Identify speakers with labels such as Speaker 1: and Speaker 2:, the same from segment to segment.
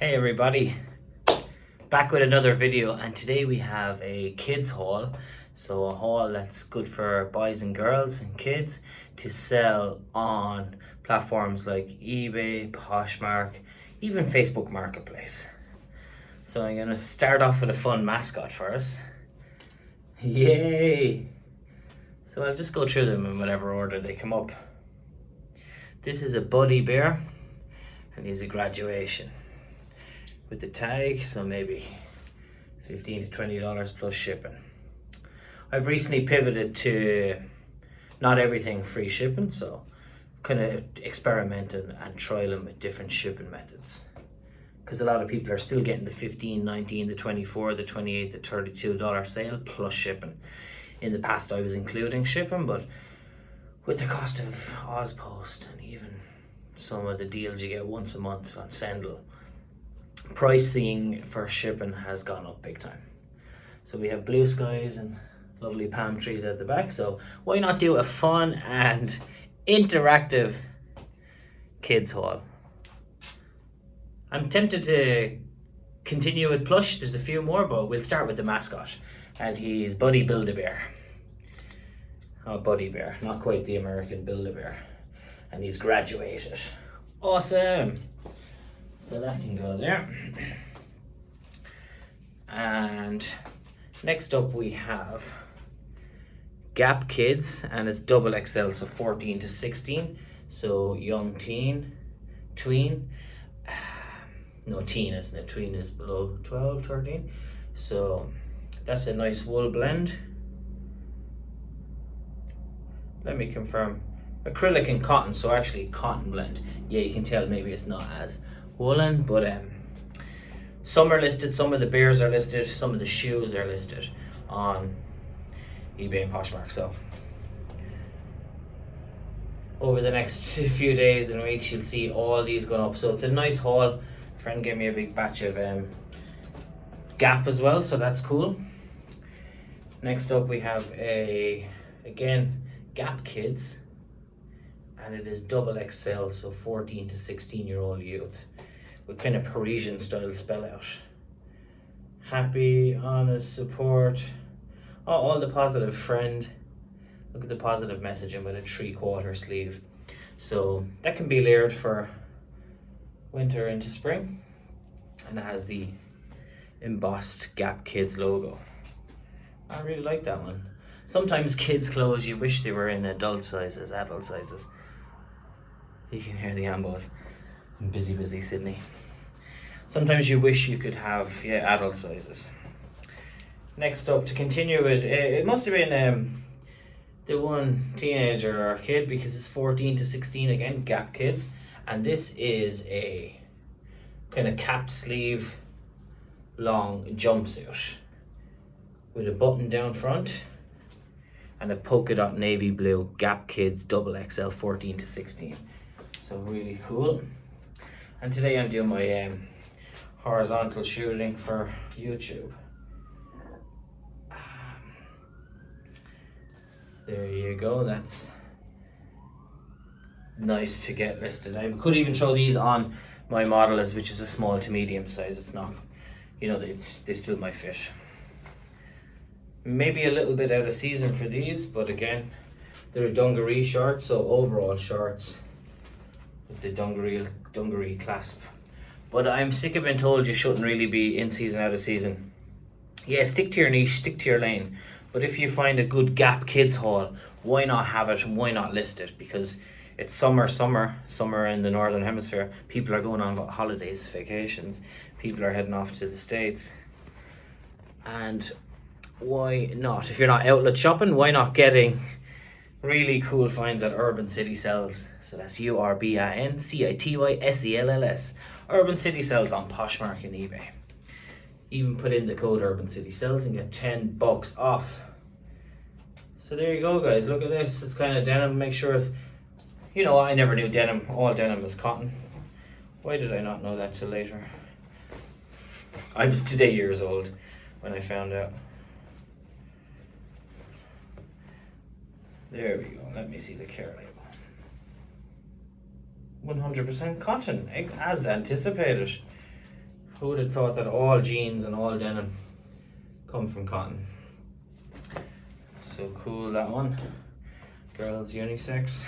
Speaker 1: Hey everybody, back with another video, and today we have a kids haul. So a haul that's good for boys and girls and kids to sell on platforms like eBay, Poshmark, even Facebook Marketplace. So I'm gonna start off with a fun mascot for us. Yay! So I'll just go through them in whatever order they come up. This is a Buddy Bear, and he's a graduation with the tag, so maybe $15 to $20 plus shipping. I've recently pivoted to not everything free shipping, so kind of experimenting and trialing with different shipping methods, because a lot of people are still getting the $15, $19, the $24, the $28, the $32 sale plus shipping. In the past I was including shipping, but with the cost of Ozpost and even some of the deals you get once a month on Sendle, pricing for shipping has gone up big time. So we have blue skies and lovely palm trees at the back, so why not do a fun and interactive kids haul? I'm tempted to continue with Plush. There's a few more, but we'll start with the mascot, and he's Buddy Build-A-Bear. Oh, Buddy Bear, not quite the American Build-A-Bear, and he's graduated. Awesome. So that can go there. And next up we have Gap Kids, and it's double XL, so 14 to 16. So young teen, tween. No, teen isn't it? Tween is below 12, 13. So that's a nice wool blend. Let me confirm. Acrylic and cotton, so actually cotton blend. Yeah, you can tell maybe it's not as woolen, but some are listed, some of the bears are listed, some of the shoes are listed on eBay and Poshmark. So over the next few days and weeks you'll see all these going up. So it's a nice haul. A friend gave me a big batch of Gap as well, so that's cool. Next up we have again Gap Kids, and it is double XL, so 14 to 16-year-old youth, with kind of Parisian style spell out. Happy, honest, support. Oh, all the positive, friend. Look at the positive messaging with a 3/4 sleeve. So that can be layered for winter into spring. And it has the embossed Gap Kids logo. I really like that one. Sometimes kids' clothes, you wish they were in adult sizes, adult sizes. You can hear the ambos. Busy Sydney. Sometimes you wish you could have adult sizes. Next up, to continue with, it must have been the one teenager or kid, because it's 14 to 16 again, Gap Kids, and this is a kind of capped sleeve long jumpsuit with a button down front and a polka dot navy blue Gap Kids double XL 14 to 16. So really cool. And today I'm doing my horizontal shooting for YouTube. There you go, that's nice to get listed. I could even show these on my model, which is a small to medium size. It's not, they still might fit. Maybe a little bit out of season for these, but again, they're dungaree shorts, so overall shorts with the dungaree clasp. But I'm sick of being told you shouldn't really be in season, out of season. Yeah, stick to your niche, stick to your lane. But if you find a good Gap Kids haul, why not have it and why not list it? Because it's summer in the northern hemisphere. People are going on holidays, vacations. People are heading off to the States. And why not? If you're not outlet shopping, why not getting really cool finds at Urban City Sells? So that's URBANCITYSELLS. Urban City Sells on Poshmark and eBay. Even put in the code Urban City Sells and get $10 off. So there you go, guys. Look at this. It's kind of denim. Make sure it's, I never knew denim. All denim is cotton. Why did I not know that till later? I was today years old when I found out. There we go. Let me see the care label. 100% cotton, as anticipated. Who would have thought that all jeans and all denim come from cotton? So cool, that one. Girls unisex.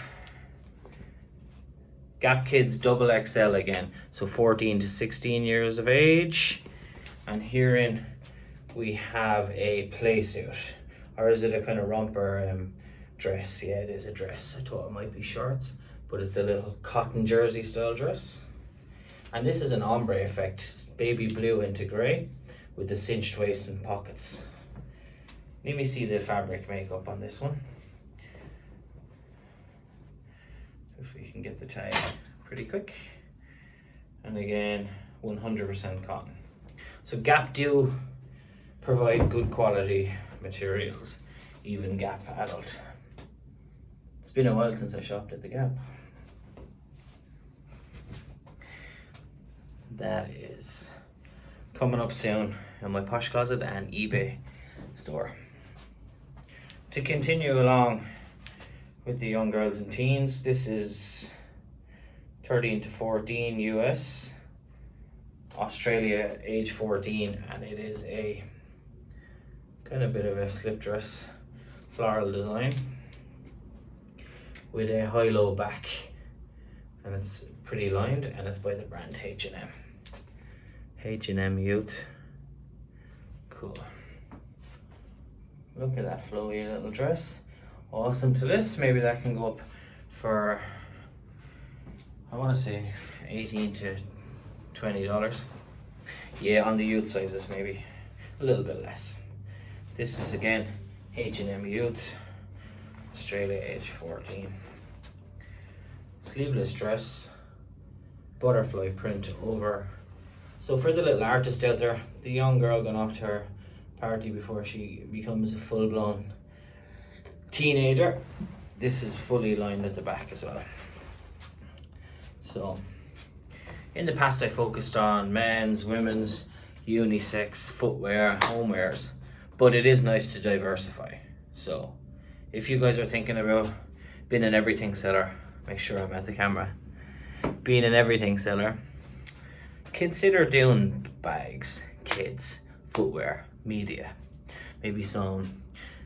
Speaker 1: Gap Kids double XL again. So 14 to 16 years of age. And herein we have a play suit. Or is it a kind of romper dress? Yeah, it is a dress. I thought it might be shorts, but it's a little cotton jersey style dress. And this is an ombre effect, baby blue into grey with the cinched waist and pockets. Let me see the fabric makeup on this one. If we can get the tag pretty quick. And again, 100% cotton. So Gap do provide good quality materials, even Gap Adult. It's been a while since I shopped at the Gap. That is coming up soon in my Posh Closet and eBay store. To continue along with the young girls and teens, this is 13 to 14 US, Australia age 14, and it is a kind of bit of a slip dress floral design with a high-low back, and it's pretty lined, and it's by the brand H&M. H&M Youth. Cool. Look at that flowy little dress. Awesome to list. Maybe that can go up for, I want to say $18 to $20. Yeah, on the youth sizes maybe a little bit less. This is again H&M Youth, Australia age 14. Sleeveless dress, butterfly print over. So for the little artist out there, the young girl going off to her party before she becomes a full-blown teenager, this is fully lined at the back as well. So in the past I focused on men's, women's, unisex, footwear, homewares, but it is nice to diversify. So if you guys are thinking about being an everything seller, make sure I'm at the camera, being an everything seller, consider doing bags, kids, footwear, media. Maybe some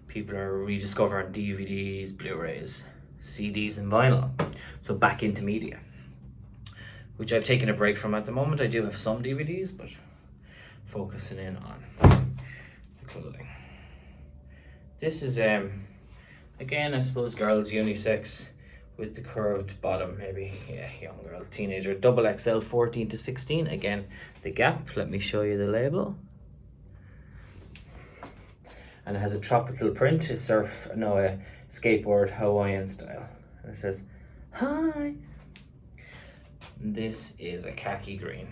Speaker 1: people are rediscovering DVDs, Blu-rays, CDs and vinyl. So back into media, which I've taken a break from at the moment. I do have some DVDs, but focusing in on the clothing. This is again, I suppose girls unisex with the curved bottom, maybe. Yeah, young girl, teenager, double XL 14 to 16. Again, the Gap. Let me show you the label. And it has a tropical print, a skateboard Hawaiian style. And it says, hi. This is a khaki green.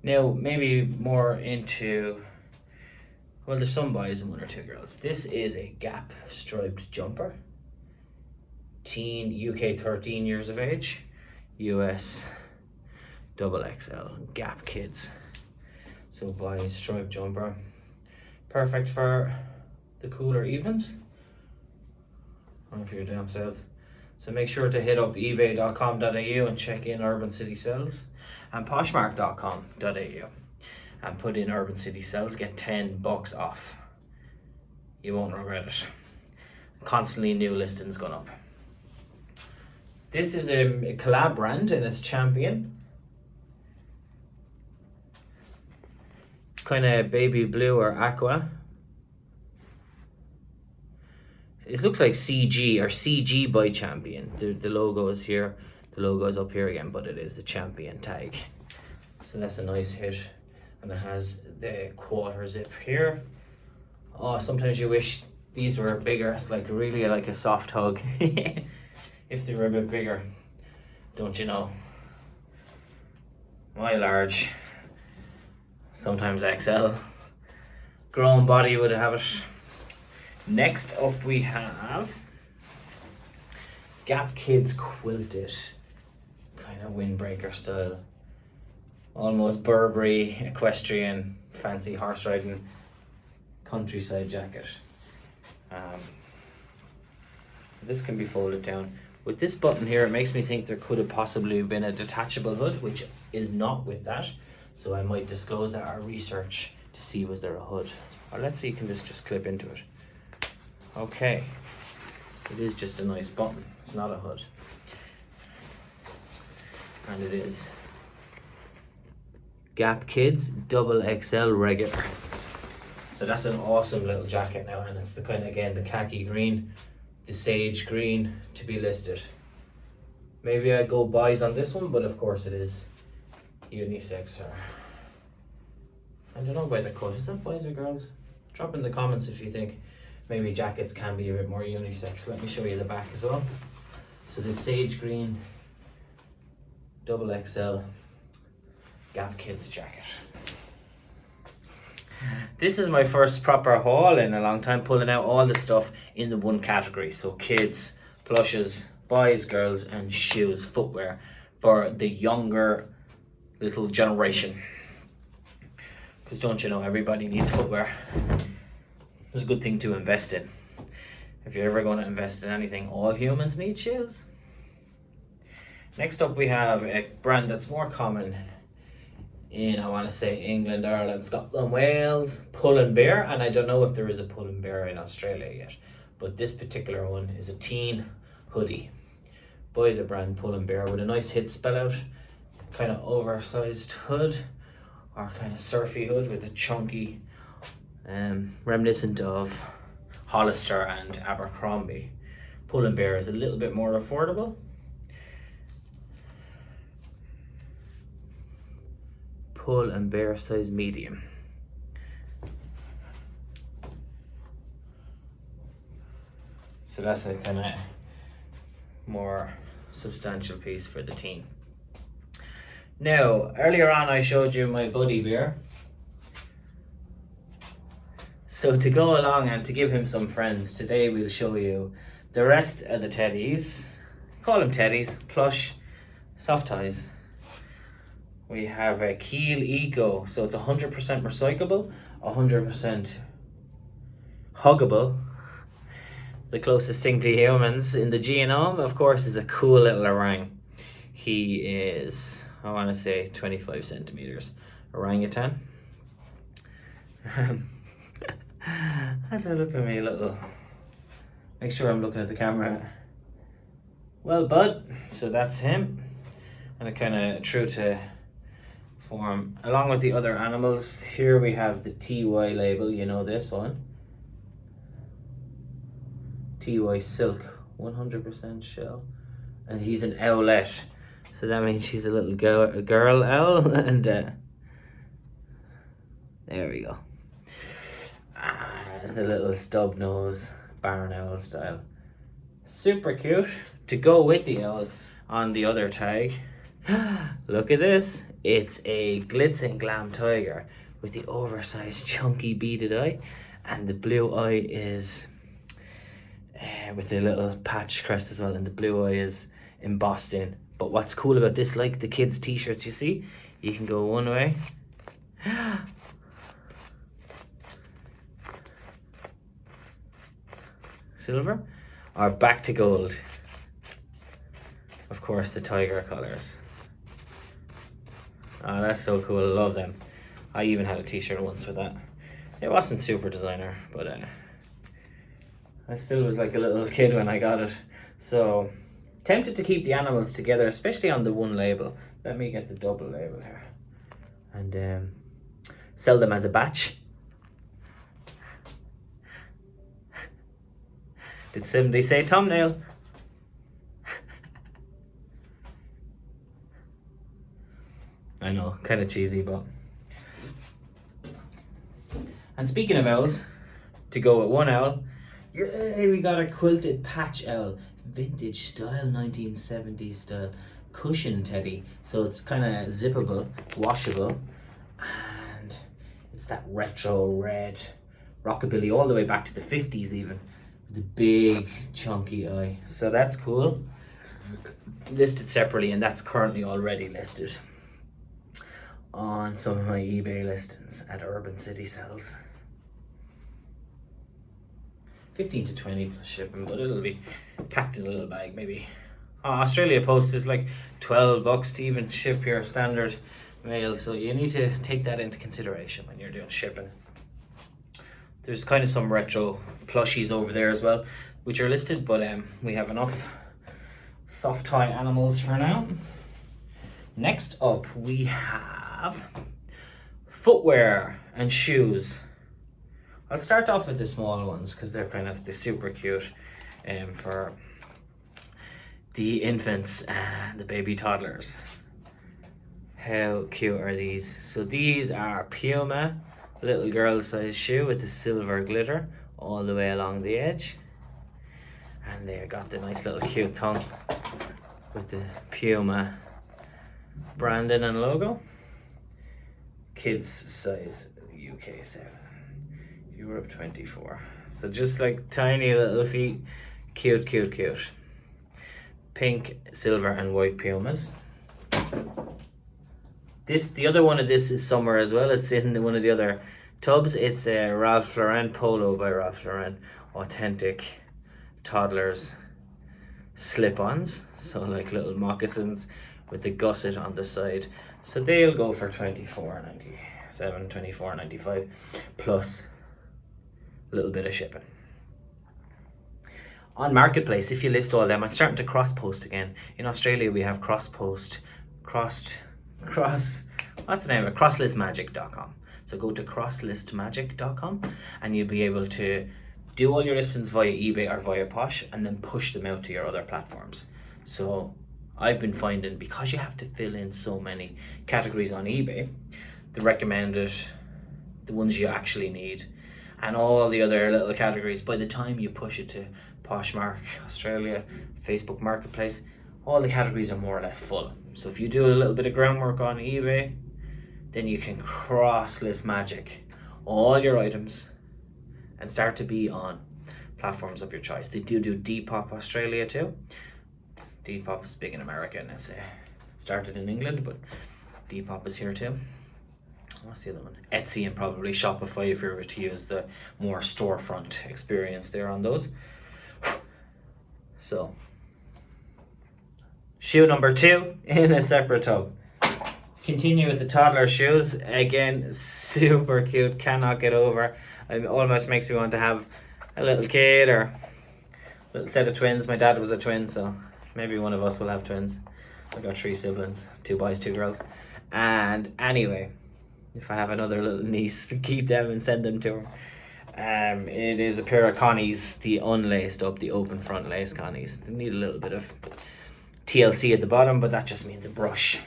Speaker 1: Now, maybe more into, well, there's some boys and one or two girls. This is a Gap striped jumper. Teen, UK 13 years of age. US double XL, Gap Kids. So boys, striped jumper. Perfect for the cooler evenings. Or if you're down south. So make sure to hit up ebay.com.au and check in Urban City Sales and poshmark.com.au and put in Urban City Sales, get $10 off. You won't regret it. Constantly new listings going up. This is a collab brand and it's Champion. Kind of baby blue or aqua. It looks like CG or CG by Champion. The logo is here. The logo is up here again, but it is the Champion tag. So that's a nice hit. And it has the quarter zip here. Oh, sometimes you wish these were bigger. It's like really like a soft hug. If they were a bit bigger, don't you know? My large, sometimes XL. Grown body would have it. Next up we have Gap Kids quilted, kind of windbreaker style, almost Burberry, equestrian, fancy horse riding, countryside jacket. This can be folded down With this button here, it makes me think there could have possibly been a detachable hood, which is not with that. So I might disclose that or research to see was there a hood. Or let's see, can this just clip into it? Okay, it is just a nice button. It's not a hood. And it is Gap Kids Double XL regular. So that's an awesome little jacket now, and it's the kind of, again, the khaki green, the sage green to be listed. Maybe I go boys on this one, but of course it is unisex. Or I don't know by the cut. Is that boys or girls? Drop in the comments if you think maybe jackets can be a bit more unisex. Let me show you the back as well. So this sage green Double XL Gap Kids jacket. This is my first proper haul in a long time, pulling out all the stuff in the one category. So kids, plushes, boys, girls, and shoes, footwear for the younger little generation. Because don't you know, everybody needs footwear. It's a good thing to invest in. If you're ever going to invest in anything, all humans need shoes. Next up we have a brand that's more common in, I want to say, England, Ireland, Scotland, Wales, Pull & Bear, and I don't know if there is a Pull & Bear in Australia yet, but this particular one is a teen hoodie by the brand Pull & Bear with a nice hit spell out, kind of oversized hood, or kind of surfy hood with a chunky, reminiscent of Hollister and Abercrombie. Pull & Bear is a little bit more affordable. Pull & Bear size medium. So that's a kind of more substantial piece for the teen. Now, earlier on I showed you my buddy bear. So to go along and to give him some friends, today we'll show you the rest of the teddies. Call them teddies, plush, soft toys. We have a Keel Eco, so it's 100% recyclable, 100% huggable. The closest thing to humans in the genome, of course, is a cool little orang. He is, I want to say, 25 centimeters. Orangutan. Has a look at me a little. Make sure I'm looking at the camera. Well, bud, so that's him. And it kind of true to form. Along with the other animals, here we have the TY label, you know this one. TY Silk, 100% shell. And he's an owlet. So that means she's a little girl owl. And there we go. The little stub nose, barn owl style. Super cute. To go with the owl on the other tag, look at this. It's a glitz and glam tiger with the oversized chunky beaded eye, and the blue eye is with the little patch crest as well, and the blue eye is embossed in. But what's cool about this, like the kids t-shirts, you see, you can go one way silver or back to gold. Of course, the tiger colors. Oh, that's so cool. I love them. I even had a t-shirt once with that. It wasn't super designer, but I still was like a little kid when I got it. So tempted to keep the animals together, especially on the one label. Let me get the double label here and sell them as a batch. Did somebody say thumbnail? I know, kind of cheesy, but. And speaking of owls, to go with one owl, yay, we got a quilted patch owl, vintage style, 1970s style cushion teddy. So it's kind of zippable, washable, and it's that retro red rockabilly all the way back to the 50s even. The big chunky eye. So that's cool. Listed separately, and that's currently already listed on some of my eBay listings at Urban City Sales. 15 to 20 plus shipping, but it'll be packed in a little bag, maybe Australia Post is like $12 to even ship your standard mail, so you need to take that into consideration when you're doing shipping. There's kind of some retro plushies over there as well, which are listed, but we have enough soft toy animals for now. Next up, we have footwear and shoes. I'll start off with the small ones because they're super cute for the infants and the baby toddlers. How cute are these? So these are Puma little girl size shoe with the silver glitter all the way along the edge, and they got the nice little cute tongue with the Puma branding and logo. Kids size UK 7, Europe 24. So just like tiny little feet, cute. Pink, silver and white Pumas. The other one of this is summer as well. It's in one of the other tubs. It's a Ralph Lauren polo by Ralph Lauren. Authentic toddlers slip-ons. So like little moccasins with the gusset on the side. So they'll go for $24.97, $24.95 plus a little bit of shipping. On Marketplace, if you list all them, I'm starting to cross-post again. In Australia, we have crosslistmagic.com. So go to crosslistmagic.com and you'll be able to do all your listings via eBay or via Posh and then push them out to your other platforms. So I've been finding, because you have to fill in so many categories on eBay, the recommended, the ones you actually need, and all the other little categories, by the time you push it to Poshmark Australia, Facebook Marketplace, all the categories are more or less full. So if you do a little bit of groundwork on eBay, then you can cross-list magic all your items and start to be on platforms of your choice. They do Depop Australia too. Depop is big in America and it's started in England, but Depop is here too. What's the other one? Etsy and probably Shopify if you were to use the more storefront experience there on those. So, shoe number 2 in a separate tub. Continue with the toddler shoes. Again, super cute. Cannot get over. It almost makes me want to have a little kid or a little set of twins. My dad was a twin, so maybe one of us will have twins. I got 3 siblings, 2 boys, 2 girls. And anyway, if I have another little niece, keep them and send them to her. It is a pair of Connies, the unlaced up, the open front lace Connies. They need a little bit of TLC at the bottom, but that just means a brush,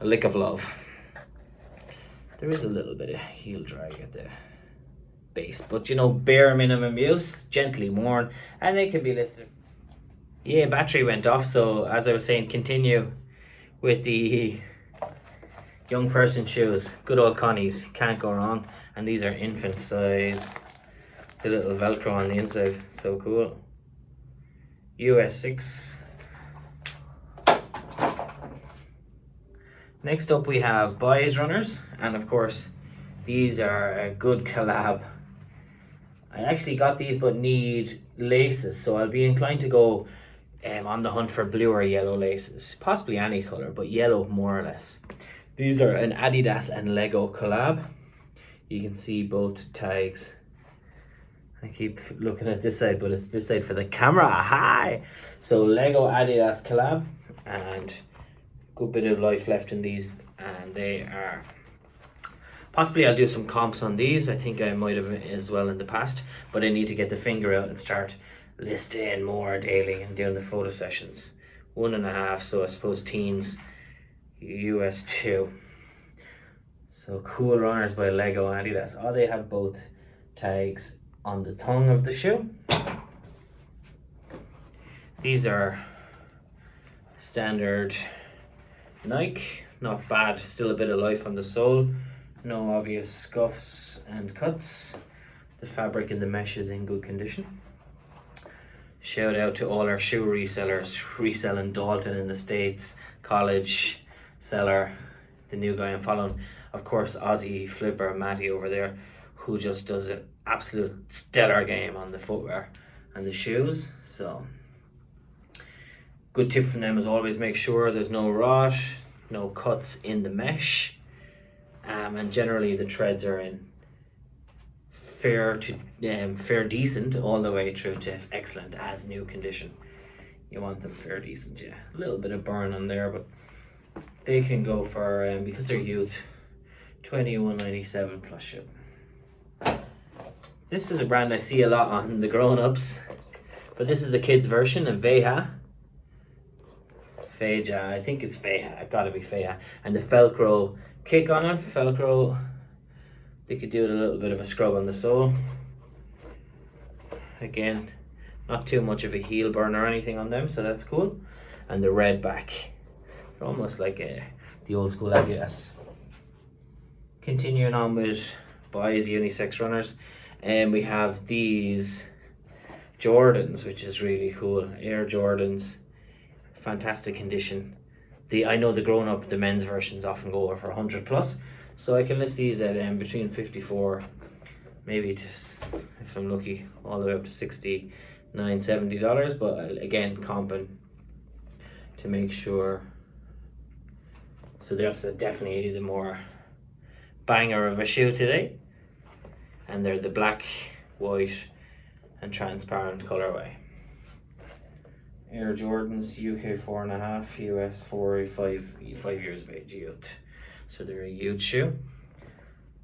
Speaker 1: a lick of love. There is a little bit of heel drag at the base, but you know, bare minimum use, gently worn, and they can be listed. Yeah, battery went off, so as I was saying, continue with the young person shoes. Good old Connies, can't go wrong. And these are infant size. The little Velcro on the inside, so cool. US 6. Next up we have boys runners, and of course these are a good collab. I actually got these but need laces, so I'll be inclined to go on the hunt for blue or yellow laces, possibly any color, but yellow more or less. These are an Adidas and Lego collab. You can see both tags. I keep looking at this side, but it's this side for the camera. Hi! So Lego Adidas collab, and good bit of life left in these, and they are, possibly I'll do some comps on these. I think I might have as well in the past, but I need to get the finger out and start listing more daily and doing the photo sessions. 1.5, so I suppose teens, US 2. So Cool Runners by Lego Adidas. Oh, they have both tags on the tongue of the shoe. These are standard Nike, not bad, still a bit of life on the sole, no obvious scuffs and cuts. The fabric and the mesh is in good condition. Shout out to all our shoe resellers, reselling Dalton in the States, College Seller, the new guy I'm following. Of course, Aussie flipper Matty over there, who just does an absolute stellar game on the footwear and the shoes. So Good tip from them is always make sure there's no rot, no cuts in the mesh, and generally the treads are in fair decent all the way through to excellent as new condition. You want them fair decent, yeah. A little bit of burn on there, but they can go for because they're youth, $21.97 plus ship. This is a brand I see a lot on the grown-ups, but this is the kids version of Feja, I think it's Feja, it gotta be Feja. And the Velcro kick on it, Velcro, they could do it a little bit of a scrub on the sole. Again, not too much of a heel burn or anything on them, so that's cool. And the red back, they're almost like the old school Adidas. Continuing on with boys unisex runners, and we have these Jordans, which is really cool. Air Jordans, fantastic condition. I know the grown up, the men's versions often go for 100 plus, so I can list these at between 54, maybe if I'm lucky, all the way up to $69-$70. But again, comping to make sure. So there's definitely the more banger of a shoe today, and they're the black, white, and transparent colorway. Air Jordans, UK 4.5, US 4, 5 years of age youth. So they're a youth shoe.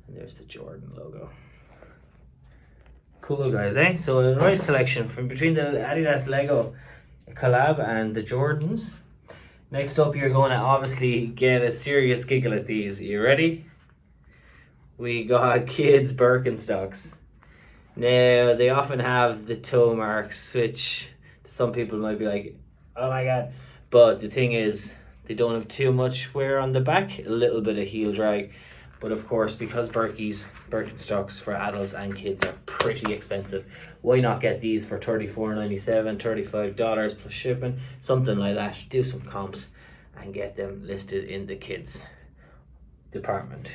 Speaker 1: And there's the Jordan logo. Cool guys, eh? So a right selection from between the Adidas Lego collab and the Jordans. Next up, you're going to obviously get a serious giggle at these. Are you ready? We got kids Birkenstocks. Now, they often have the toe marks, which some people might be like, oh my god. But the thing is, they don't have too much wear on the back, a little bit of heel drag. But of course, because Birkenstocks for adults and kids are pretty expensive, why not get these for $34.97, $35 plus shipping, something like that. Do some comps and get them listed in the kids department.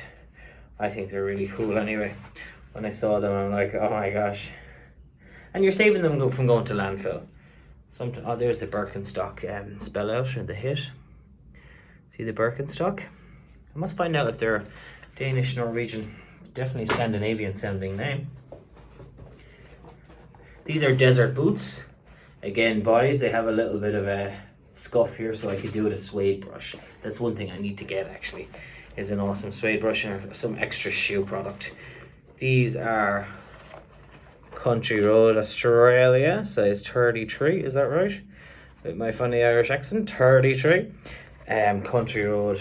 Speaker 1: I think they're really cool anyway. When I saw them, I'm like, oh my gosh. And you're saving them from going to landfill. Oh, there's the Birkenstock spell out in the hit. See the Birkenstock? I must find out if they're Danish, Norwegian, definitely Scandinavian sounding name. These are desert boots. Again, boys, they have a little bit of a scuff here, so I could do with a suede brush. That's one thing I need to get actually, is an awesome suede brush or some extra shoe product. These are Country Road, Australia, size 33, is that right? With my funny Irish accent, 33. Country Road.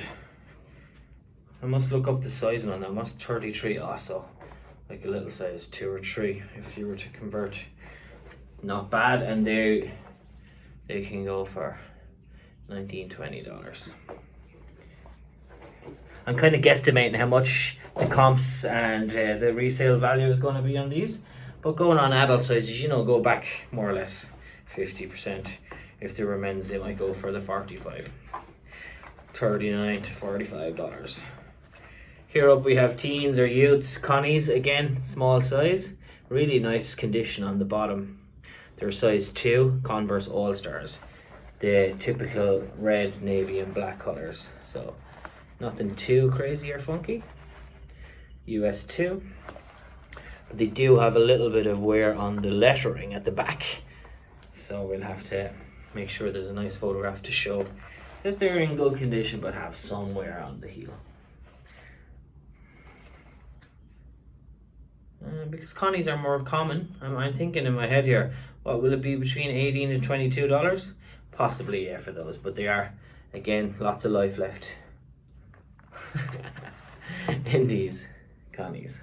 Speaker 1: I must look up the sizing on that. Must 33 also, like a little size 2 or 3 if you were to convert. Not bad, and they can go for $19-$20. I'm kind of guesstimating how much the comps and the resale value is going to be on these, but going on adult sizes, you know, go back more or less 50%. If they were men's, they might go for the 45, $39 to $45. Here up we have teens or youths, Connies, again, small size, really nice condition on the bottom. They're size 2, Converse All-Stars, the typical red, navy and black colours, so nothing too crazy or funky. US 2. They do have a little bit of wear on the lettering at the back, so we'll have to make sure there's a nice photograph to show that they're in good condition but have some wear on the heel. Because Connies are more common, I'm thinking in my head here, what will it be, between $18 and $22? Possibly, yeah, for those, but they are, again, lots of life left in these Connies.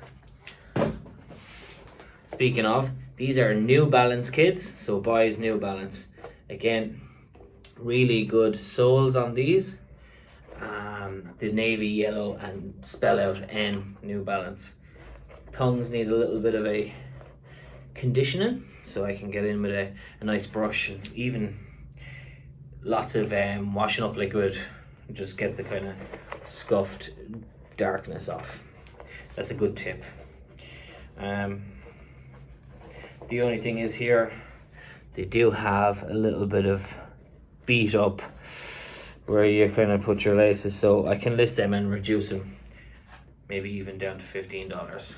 Speaker 1: Speaking of, these are New Balance kids, so boys New Balance. Again, really good soles on these. The navy yellow and spell out N, New Balance. Tongues need a little bit of a conditioning, so I can get in with a nice brush and even lots of washing up liquid, just get the kind of scuffed darkness off. That's a good tip. The only thing is here, they do have a little bit of beat up where you kind of put your laces. So I can list them and reduce them, maybe even down to $15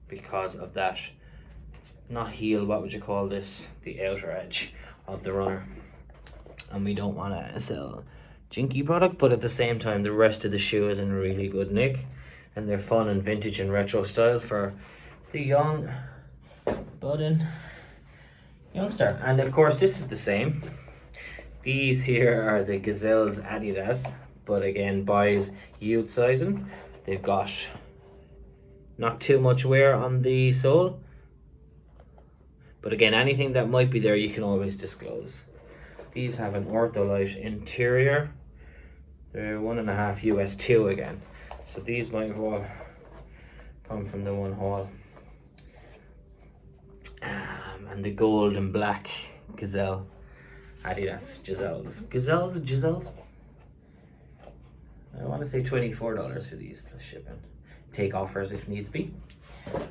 Speaker 1: because of that. Not heel, what would you call this? The outer edge of the runner. And we don't want to sell jinky product, but at the same time the rest of the shoe is in really good nick, and they're fun and vintage and retro style for the young budding youngster. And of course this is the same. These here are the Gazelles Adidas, but again boys youth sizing. They've got not too much wear on the sole, but again anything that might be there you can always disclose. These have an Ortholite interior. They're 1.5 US 2 again. So these might all come from the one haul. And the gold and black Gazelle Adidas Gazelles. I want to say $24 for these plus shipping. Take offers if needs be.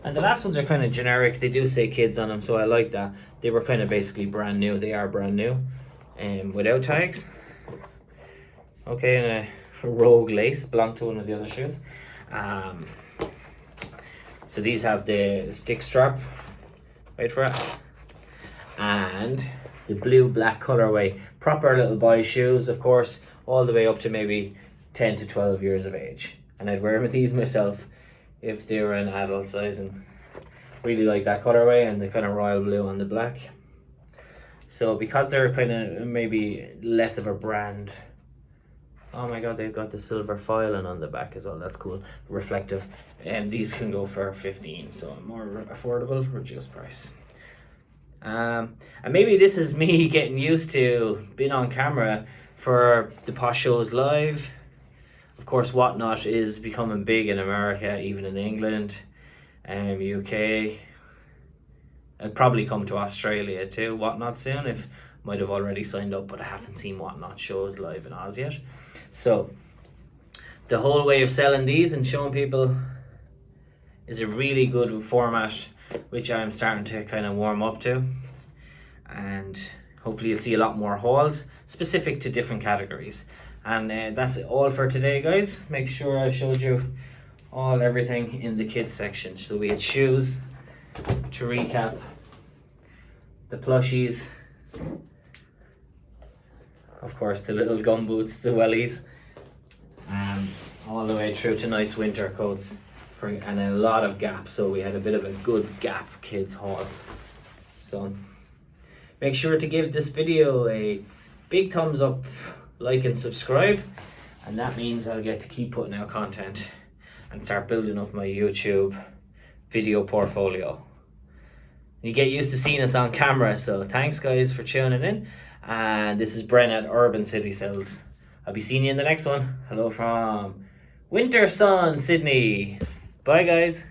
Speaker 1: And the last ones are kind of generic. They do say kids on them, so I like that. They were kind of basically brand new. They are brand new. Without tags. Okay, and a rogue lace belonged to one of the other shoes. So these have the stick strap, wait for it, and the blue black colorway. Proper little boy shoes, of course, all the way up to maybe 10 to 12 years of age. And I'd wear these myself if they were an adult sizing. Really like that colorway and the kind of royal blue on the black. So because they're kind of maybe less of a brand. Oh my god, they've got the silver foiling on the back as well. That's cool. Reflective. And these can go for 15, so more affordable, reduced price. And maybe this is me getting used to being on camera for the Posh shows live. Of course, Whatnot is becoming big in America, even in England, UK. I'll probably come to Australia too, Whatnot soon. If might have already signed up, but I haven't seen Whatnot shows live in Oz yet. So the whole way of selling these and showing people is a really good format, which I'm starting to kind of warm up to. And hopefully you'll see a lot more hauls specific to different categories. And that's all for today, guys. Make sure I showed you everything in the kids section. So we had shoes, to recap, the plushies, of course the little gum boots, the wellies, all the way through to nice winter coats, and a lot of Gap. So we had a bit of a good Gap kids haul. So make sure to give this video a big thumbs up, like and subscribe, and that means I'll get to keep putting out content and start building up my YouTube video portfolio. You get used to seeing us on camera, so thanks guys for tuning in. And this is Bren at Urban City Cells. I'll be seeing you in the next one. Hello from Winter Sun, Sydney. Bye guys.